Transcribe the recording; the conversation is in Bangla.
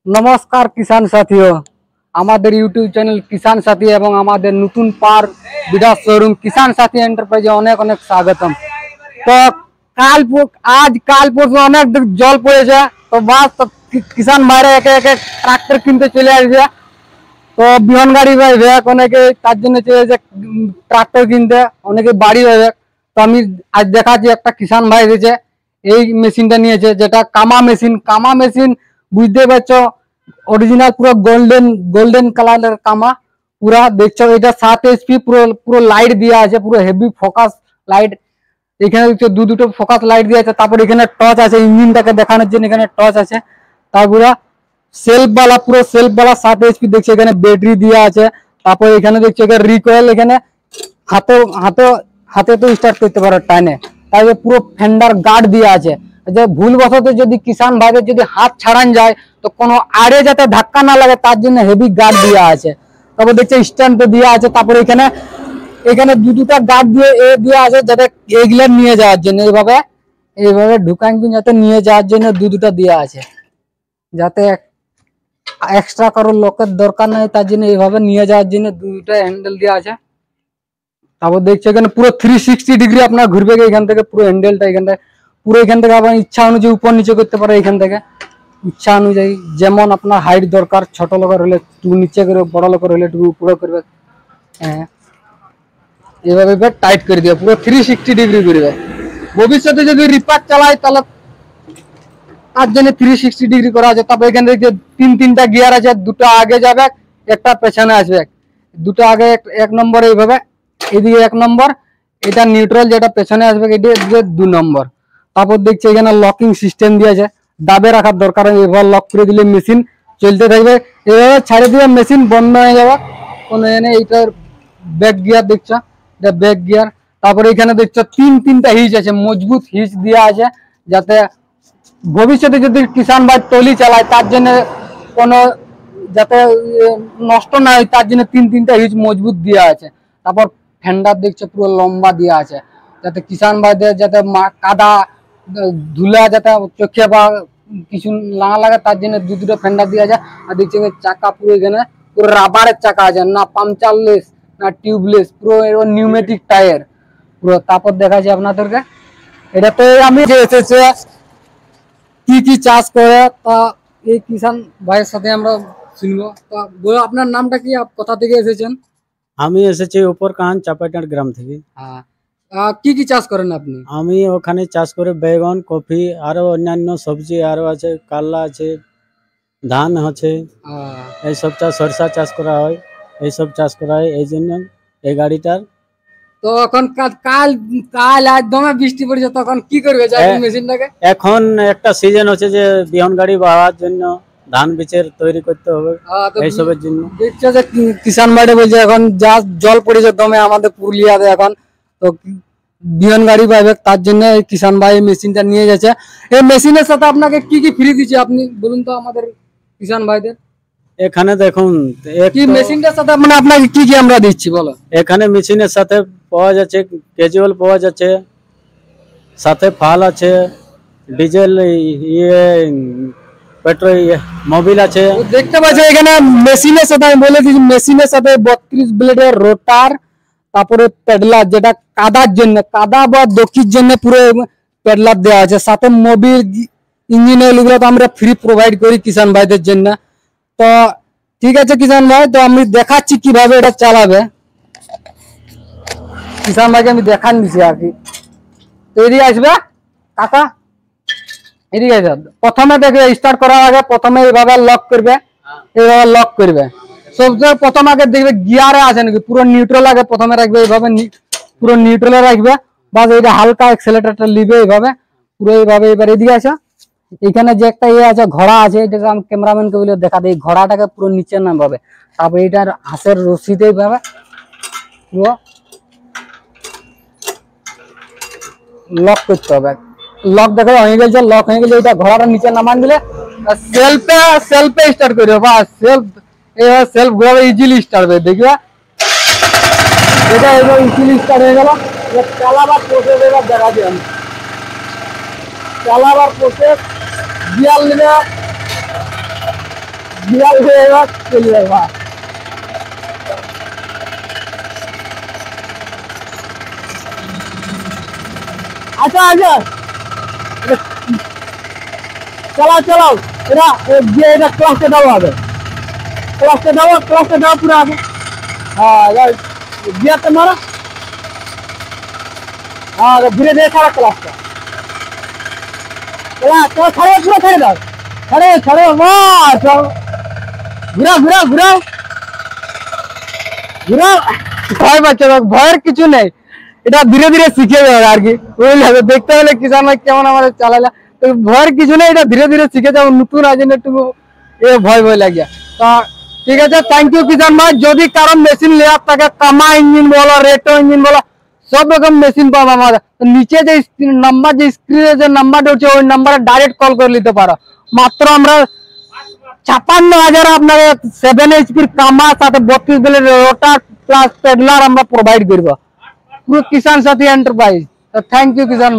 नमस्कार किसान साथियों हमारे यूट्यूब चैनल किसान साथी एवं हमारे नतून पार बिदा शोरूम किसान साथी एंटरप्राइज अनेक अनेक स्वागतम। तो आज काल परसों अनेक जल पड़े तो बस तो किसान भाई एक एक ट्रैक्टर किनते चले आए तो बिहन गाड़ी अनेके चले ट्रैक्टर किनते अनेके बाड़ी तो आज देखा एक किसान भाई रही मेशिनटा निয়েছে যেটা কামা মেশিন বুঝতে পারছো অরিজিনাল পুরো গোল্ডেন কালারের কামা পুরা দেখছো এটা 7 এইচপি পুরো লাইট দেয়া আছে পুরো হেভি ফোকাস লাইট এখানে দেখছো দুটো ফোকাস লাইট দেয়া আছে তারপর এখানে টর্চ আছে ইঞ্জিনটাকে দেখানোর জন্য এখানে টর্চ আছে তারপর পুরো সেলফ वाला 7 এইচপি দেখছো এখানে ব্যাটারি দেয়া আছে তারপর এখানে দেখছো এখানে রিকয়েল এখানে হাতে তো স্টার্ট করতে পারো টাইনে তাই পুরো ফেন্ডার গার্ড দেয়া আছে যে ভুলবশত যদি কিसान ভাইদের যদি হাত ছাড়ান যায় তো কোনো আড়ে যাতে ধাক্কা না লাগে তার জন্য হেভি গার্ড দেয়া আছে তারপর দেখছো স্ট্যান্ড দেয়া আছে তারপর এখানে দুটো গার্ড দিয়ে দেয়া আছে যাতে এগুলা নিয়ে যাওয়ার জন্য এইভাবে ঢুকান যাতে নিয়ে যাওয়ার জন্য দুটো দেয়া আছে যাতে এক্সট্রা কারো লোকের দরকার নাই তার জন্য এইভাবে নিয়ে যাওয়ার জন্য দুটো হ্যান্ডেল দেয়া আছে তারপর দেখছো এখানে পুরো 360 ডিগ্রি আপনার ঘুরবে এখান থেকে পুরো হ্যান্ডেলটা এখান থেকে আপনার ইচ্ছা অনুযায়ী উপর নিচে করতে পারে এখান থেকে ইচ্ছা অনুযায়ী যেমন আপনার হাইট দরকার ছোট লোকের হলে একটু নিচে করে বড় লোকের হলে একটু উপরে করবে হ্যাঁ এইভাবে টাইট করে দিবে পুরো 360 ডিগ্রি করবে ভবিষ্যতে যদি রিপার চালায় তাহলে তার জন্য 360 ডিগ্রি করা আছে তারপর এখানে দেখতে তিনটা গিয়ার আছে দুটো আগে যাবে একটা পেছনে আসবে দুটো আগে এক নম্বর এইভাবে এদিকে এক নম্বর এটা নিউট্রাল যেটা পেছনে আসবে এটা 2 নম্বর তারপর দেখছি এখানে লকিং সিস্টেম দিয়ে আছে দাবে রাখার দরকার এবার লক করে দিলে মেশিন চলতে থাকবে এভাবে ছেড়ে দিলে মেশিন বন্ধ হয়ে যাবে কোনো এনে এইটার ব্যাক গিয়ার দেখছো এটা ব্যাক গিয়ার তারপর এখানে দেখছো তিনটা হিচ আছে মজবুত হিচ দেওয়া আছে যাতে ভবিষ্যতে যদি কিसान ভাই টলি চালায় তার জন্য কোনো যাতে নষ্ট না হয় তার জন্য তিনটা হিচ মজবুত দেওয়া আছে তারপর ফেন্ডার দেখছো পুরো লম্বা দেওয়া আছে যাতে কিसान ভাইদের যাতে কাদা ধুলা যাতে চোখে বা কিছু না লাগে তার জন্য দুটো ফেন্ডার দেওয়া আছে আর দেখছি চাকা পুরো এখানে পুরো রাবারের চাকা আছে না পাংচারলেস না টিউবলেস পুরো নিউমেটিক টায়ার পুরো তারপর দেখা যায় আপনাদেরকে এটাতে আমি যে এসেছে কি চাষ করে তা এই কিसान ভাইয়ের সাথে আমরা শুনবো তা বলো আপনার নামটা কি কোথা থেকে এসেছেন আমি এসেছি উপরকান চাপাইটার গ্রাম থেকে হ্যাঁ কি চাষ করেন আপনি আমি ওখানে চাষ করে বেগুন কফি আরো অন্যান্য সবজি আরো আছে কাল্লা আছে ধান আছে এই সব চাষ সরষা চাষ করা হয় এই সব চাষ করা হয় এই জন্য এই গাড়িটার তো এখন কাল একদমই বৃষ্টি পড়ছে তখন কি করবে মেশিনটাকে এখন একটা সিজন হচ্ছে যে বিহন গাড়ি বাওয়ার জন্য ধান বীজের তৈরি করতে হবে এইসবের জন্য দেখছো যে কিसान ভাই বলছে এখন যা জল পড়েছে দমে আমাদের পুরুলিয়াতে এখন তো বিহন গাড়ি পাবে তার জন্য এই কিसान ভাই মেশিনটা নিয়ে যাচ্ছে এই মেশিনের সাথে আপনাকে কি ফ্রি দিচ্ছে আপনি বলুন তো আমাদের কিसान ভাইদের এখানে দেখুন কি মেশিনটার সাথে মানে আপনাকে কি আমরা দিচ্ছি বলো এখানে মেশিনের সাথে পাওয়া যাচ্ছে ক্যাজুয়াল পাওয়া যাচ্ছে সাথে ফাল আছে ডিজেল পেট্রোল মোবিল আছে দেখতে পাচ্ছেন এখানে মেশিনের সাথে আমি বলে দিচ্ছি মেশিনের সাথে 32 ব্লেডের রোটার তারপরে পেডলার যেটা কাদা বা দকির জন্য পুরো পেডলার দেওয়া আছে সাথে মোবিল ইঞ্জিন অয়েল এগুলো তো আমরা ফ্রি প্রোভাইড করি কিसान ভাইদের জন্য তো ঠিক আছে কিसान ভাই তো আমি দেখাচ্ছি কিভাবে এটা চালাবে কিसान ভাইকে আমি দেখান দিচ্ছি আর কি তো এদিকে আসবে কাকা এদিকে আসবে প্রথমে দেখবে স্টার্ট করার আগে প্রথমে এইভাবে লক করবে সবচেয়ে প্রথম আগে দেখবে গিয়ারে আছে নাকি পুরো নিউট্রাল আগে প্রথমে রাখবে এইভাবে পুরো নিউট্রালে রাখবে বাস এইটা হালকা অ্যাক্সেলারেটরটা নিবে এইভাবে পুরো এইভাবে এবার এদিকে আসো এখানে যে একটা আছে ঘোড়া আছে এটাকে আমি ক্যামেরাম্যানকে বলে দেখা দিই ঘোড়াটাকে পুরো নিচে নামাবে তারপর এটার হাঁসের রশিতে এইভাবে পুরো লক করতে হবে লক দেখো হয়ে গেছে লক হয়ে গেলে এটা ঘোড়াটা নিচে নামান দিলে সেলফে স্টার্ট করবে বা সেলফ ঘোরাবে ইজিলি স্টার্ট হবে দেখবে এটা এবার ইজিলি স্টার্ট হয়ে গেল চালাবার প্রসেস এবার দেখা দিই আমি চালাবার প্রসেস গিয়ার নেবে বিড়াল হয়ে এবার চলে যাবে। আচ্ছা আচ্ছা চালাও চালাও, এটা যে এটা ক্লাসে দেওয়া হবে, ক্লাসে দেওয়া পুরো আগে। হ্যাঁ গিয়ারটা মারো, হ্যাঁ ধীরে ধীরে ছাড়া ক্লাসটা, ছাড়ে পুরো ছেড়ে দাও, ছাড়ে মার ঘুরাও ঘুরাও ঘুরাও ঘুরাও। ভয় পাচ্ছে, ভয়ের কিছু নেই, এটা ধীরে ধীরে শিখে যাবে আর কি, বুঝলে? দেখতে হলে কিষান ভাই কেমন আমাদের চালালে, তো ভয়ের কিছু নেই, এটা ধীরে ধীরে শিখে যাবো, নতুন আছে একটু ভয় লাগে। তা ঠিক আছে, থ্যাংক ইউ কিষান ভাই। যদি কারণ মেশিন লেয়ার থাকে, কামা ইঞ্জিন বলো, রেটো ইঞ্জিন বলো, সব রকম মেশিন পাবো আমাদের। নিচে যে নাম্বার, যে স্ক্রিনে যে নাম্বারটা হচ্ছে, ওই নাম্বারে ডাইরেক্ট কল করে নিতে পারো। মাত্র আমরা ৫৬,০০০ আপনাকে 7 HP কামা সাথে 32 বেলের রোটার প্লাস পেডলার আমরা প্রোভাইড করবো পুরো কিষান সাথী এন্টারপ্রাইজ। থ্যাংক ইউ কিষান ভাই।